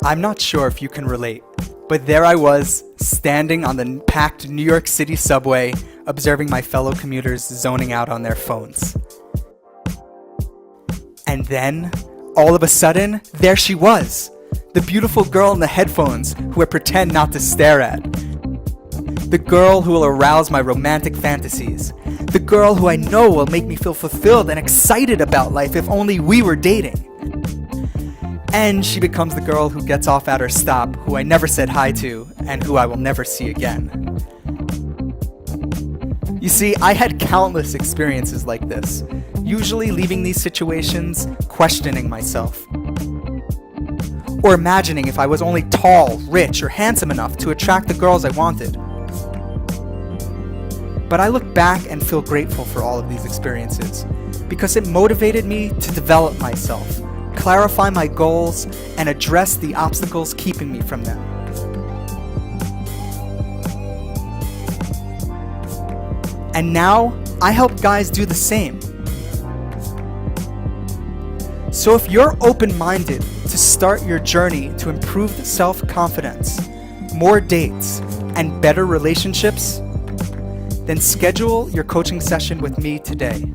I'm not sure if you can relate, but there I was, standing on the packed New York City subway, observing my fellow commuters zoning out on their phones. And then, all of a sudden, there she was, the beautiful girl in the headphones who I pretend not to stare at. The girl who will arouse my romantic fantasies. The girl who I know will make me feel fulfilled and excited about life if only we were dating. And she becomes the girl who gets off at her stop, who I never said hi to, and who I will never see again. You see, I had countless experiences like this, usually leaving these situations questioning myself. Or imagining if I was only tall, rich, or handsome enough to attract the girls I wanted. But I look back and feel grateful for all of these experiences, because it motivated me to develop myself, clarify my goals, and address the obstacles keeping me from them. And now, I help guys do the same. So if you're open-minded to start your journey to improved self-confidence, more dates, and better relationships, then schedule your coaching session with me today.